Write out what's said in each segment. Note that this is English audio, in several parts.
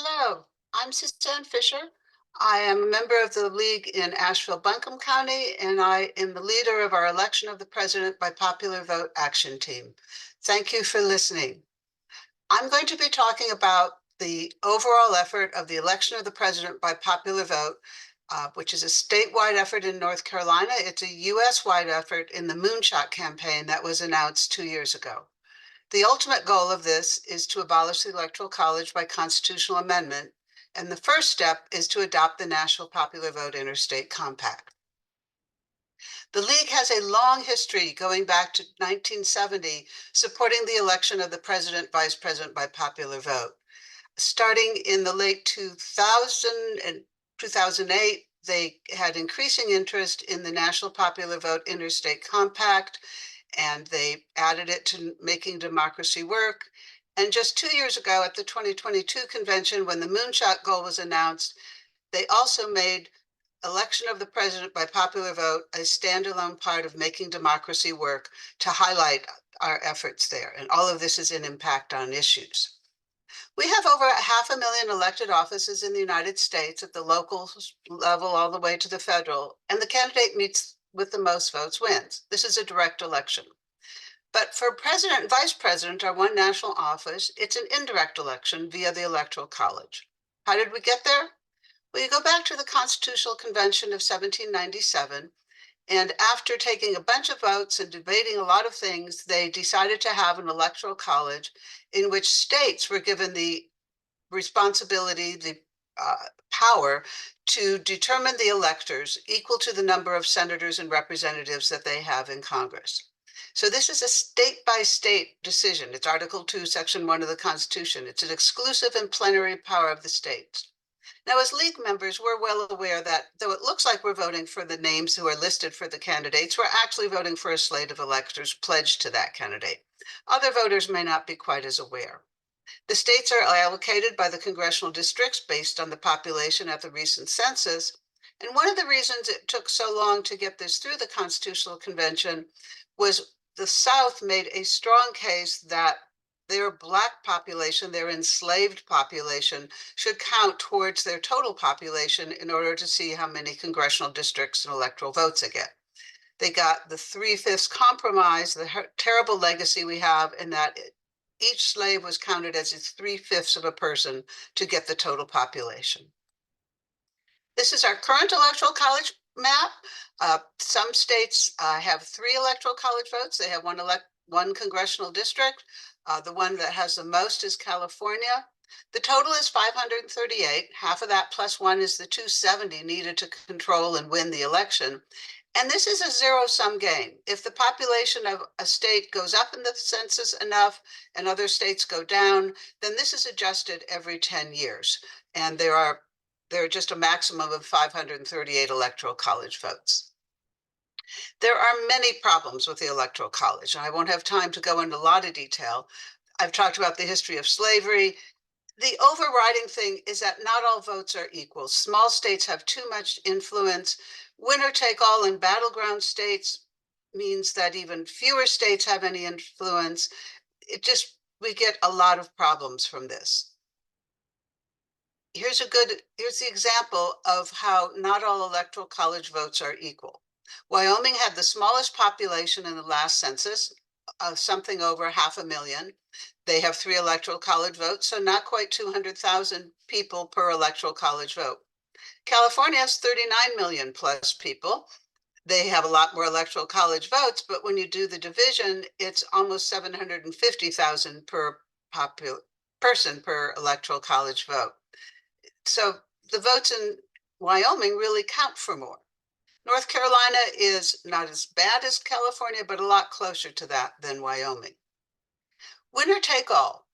Hello, I'm Suzanne Fisher. I am a member of the League in Asheville-Buncombe County, and I am the leader of our election of the president by popular vote action team. Thank you for listening. I'm going to be talking about the overall effort of the election of the president by popular vote, which is a statewide effort in North Carolina. It's a US-wide effort in the Moonshot campaign that was announced 2 years ago. The ultimate goal of this is to abolish the Electoral College by constitutional amendment, and the first step is to adopt the National Popular Vote Interstate Compact. The League has a long history going back to 1970 supporting the election of the president, vice president by popular vote. Starting in the late 2000 and 2008, they had increasing interest in the National Popular Vote Interstate Compact, and they added it to making democracy work. And just 2 years ago at the 2022 convention, when the Moonshot goal was announced, they also made election of the president by popular vote a standalone part of making democracy work to highlight our efforts there. And all of this is an impact on issues. We have over 500,000 elected offices in the United States at the local level all the way to the federal, and the candidate meets with the most votes wins. This is a direct election. But for president and vice president, our one national office, it's an indirect election via the Electoral College. How did we get there? Well, you go back to the Constitutional Convention of 1797, and after taking a bunch of votes and debating a lot of things, they decided to have an electoral college in which states were given the responsibility, the power to determine the electors equal to the number of senators and representatives that they have in Congress. So this is a state-by-state decision. It's Article 2, Section 1 of the Constitution. It's an exclusive and plenary power of the states. Now, as League members, we're well aware that though it looks like we're voting for the names who are listed for the candidates, we're actually voting for a slate of electors pledged to that candidate. Other voters may not be quite as aware. The states are allocated by the congressional districts based on the population at the recent census. And one of the reasons it took so long to get this through the Constitutional Convention was the South made a strong case that their Black population, their enslaved population, should count towards their total population in order to see how many congressional districts and electoral votes they get. They got the 3/5 compromise, the terrible legacy we have in that each slave was counted as 3/5 of a person to get the total population. This is our current electoral college map. Some states have 3 electoral college votes. They have one congressional district. The one that has the most is California. The total is 538. Half of that plus 1 is the 270 needed to control and win the election. And this is a zero-sum game. If the population of a state goes up in the census enough and other states go down, then this is adjusted every 10 years. And there are just a maximum of 538 electoral college votes. There are many problems with the Electoral College, and I won't have time to go into a lot of detail. I've talked about the history of slavery. The overriding thing is that not all votes are equal. Small states have too much influence. Winner take all in battleground states means that even fewer states have any influence. We get a lot of problems from this. Here's the example of how not all electoral college votes are equal. Wyoming had the smallest population in the last census, something over 500,000. They have 3 electoral college votes, so not quite 200,000 people per electoral college vote. California has 39 million plus people. They have a lot more electoral college votes, but when you do the division, it's almost 750,000 per person per electoral college vote. So the votes in Wyoming really count for more. North Carolina is not as bad as California, but a lot closer to that than Wyoming. Winner take all.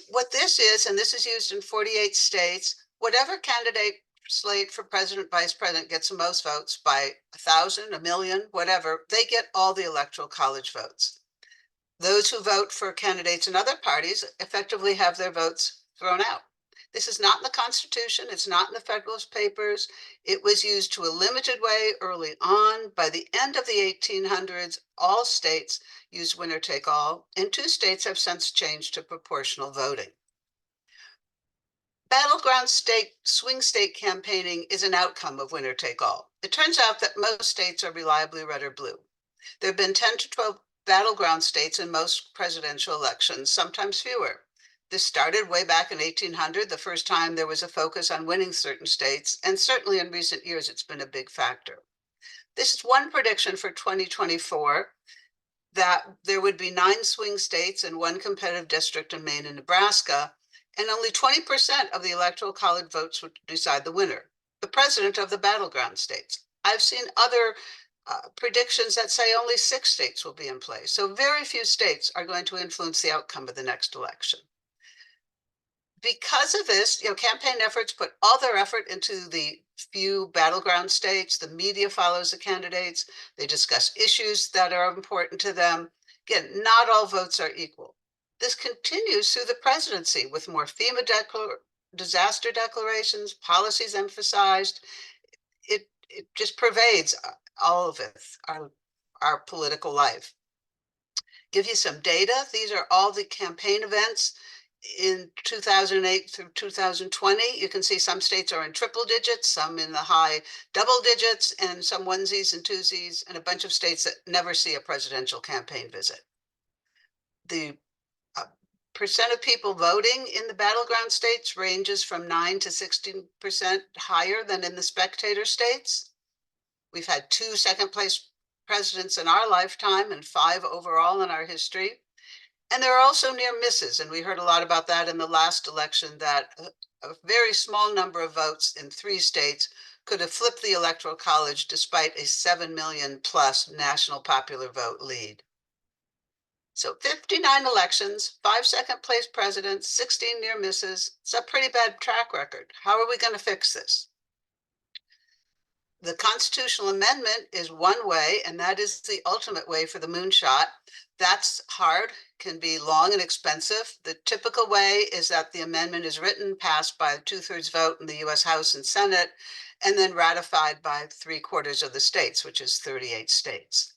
What this is, and this is used in 48 states, whatever candidate slate for president, vice president gets the most votes by 1,000, 1,000,000, whatever, they get all the electoral college votes. Those who vote for candidates in other parties effectively have their votes thrown out. This is not in the Constitution. It's not in the Federalist Papers. It was used to a limited way early on. By the end of the 1800s, all states used winner take all, and 2 states have since changed to proportional voting. Battleground state, swing state campaigning is an outcome of winner take all. It turns out that most states are reliably red or blue. There have been 10 to 12 battleground states in most presidential elections, sometimes fewer. This started way back in 1800, the first time there was a focus on winning certain states, and certainly in recent years, it's been a big factor. This is one prediction for 2024 that there would be 9 swing states and 1 competitive district in Maine and Nebraska, and only 20% of the Electoral College votes would decide the winner, the president of the battleground states. I've seen other predictions that say only 6 states will be in place. So very few states are going to influence the outcome of the next election. Because of this, campaign efforts put all their effort into the few battleground states. The media follows the candidates. They discuss issues that are important to them. Again, not all votes are equal. This continues through the presidency with more FEMA disaster declarations, policies emphasized. It just pervades all of it, our political life. Give you some data. These are all the campaign events in 2008 through 2020. You can see some states are in triple digits, some in the high double digits, and some onesies and twosies, and a bunch of states that never see a presidential campaign visit. The percent of people voting in the battleground states ranges from 9 to 16% higher than in the spectator states. We've had 2 second-place presidents in our lifetime and 5 overall in our history. And there are also near misses, and we heard a lot about that in the last election, that a very small number of votes in 3 states could have flipped the Electoral College despite a 7 million plus national popular vote lead. So 59 elections, 5 second-place presidents, 16 near misses. It's a pretty bad track record. How are we going to fix this? The constitutional amendment is one way, and that is the ultimate way for the moonshot. That's hard, can be long and expensive. The typical way is that the amendment is written, passed by a 2/3 vote in the US House and Senate, and then ratified by 3/4 of the states, which is 38 states.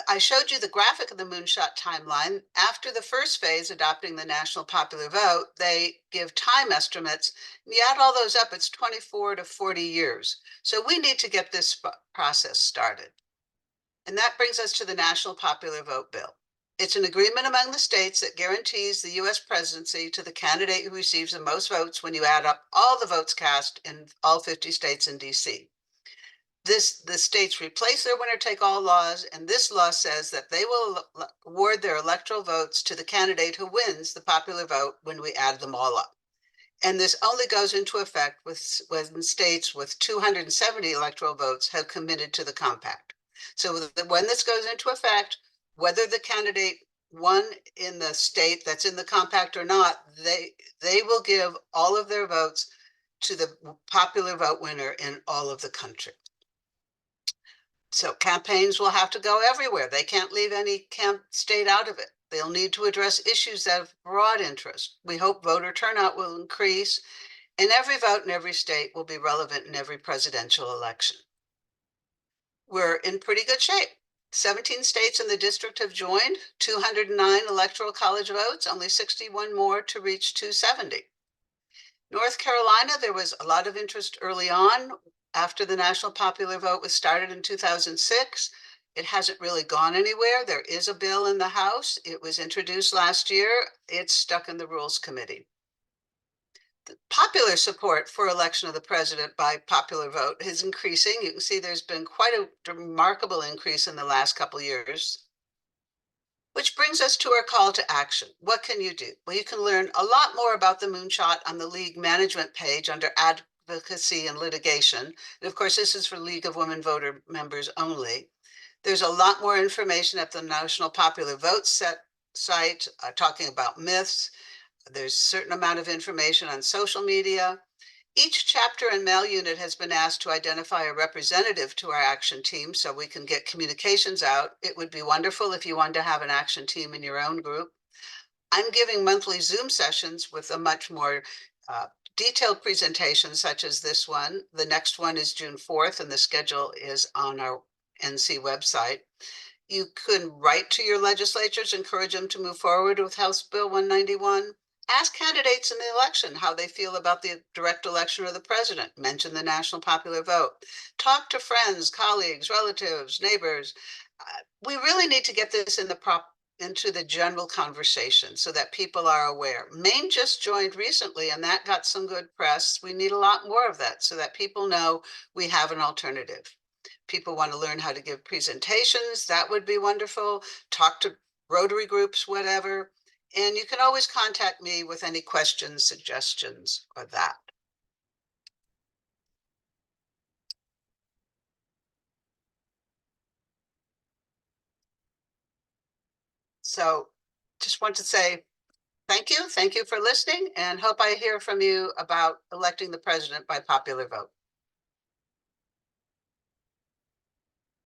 I showed you the graphic of the moonshot timeline. After the first phase, adopting the national popular vote, they give time estimates. You add all those up, it's 24 to 40 years. So we need to get this process started. And that brings us to the national popular vote bill. It's an agreement among the states that guarantees the US presidency to the candidate who receives the most votes when you add up all the votes cast in all 50 states in DC. The states replace their winner-take-all laws, and this law says that they will award their electoral votes to the candidate who wins the popular vote when we add them all up. And this only goes into effect when states with 270 electoral votes have committed to the compact. So when this goes into effect, whether the candidate won in the state that's in the compact or not, they will give all of their votes to the popular vote winner in all of the country. So campaigns will have to go everywhere. They can't leave any state out of it. They'll need to address issues that have broad interest. We hope voter turnout will increase, and every vote in every state will be relevant in every presidential election. We're in pretty good shape. 17 states in the district have joined, 209 electoral college votes, only 61 more to reach 270. North Carolina, there was a lot of interest early on. After the national popular vote was started in 2006, it hasn't really gone anywhere. There is a bill in the House. It was introduced last year. It's stuck in the Rules Committee. The popular support for election of the president by popular vote is increasing. You can see there's been quite a remarkable increase in the last couple of years. Which brings us to our call to action. What can you do? Well, you can learn a lot more about the moonshot on the League management page under Advocacy and Litigation. And of course, this is for League of Women Voter members only. There's a lot more information at the National Popular Vote site talking about myths. There's a certain amount of information on social media. Each chapter and mail unit has been asked to identify a representative to our action team so we can get communications out. It would be wonderful if you wanted to have an action team in your own group. I'm giving monthly Zoom sessions with a much more detailed presentation such as this one. The next one is June 4th, and the schedule is on our NC website. You can write to your legislatures, encourage them to move forward with House Bill 191. Ask candidates in the election how they feel about the direct election of the president. Mention the national popular vote. Talk to friends, colleagues, relatives, neighbors. We really need to get this into the general conversation so that people are aware. Maine just joined recently, and that got some good press. We need a lot more of that so that people know we have an alternative. People want to learn how to give presentations. That would be wonderful. Talk to Rotary groups, whatever. And you can always contact me with any questions, suggestions, or that. So just want to say thank you. Thank you for listening, and hope I hear from you about electing the president by popular vote.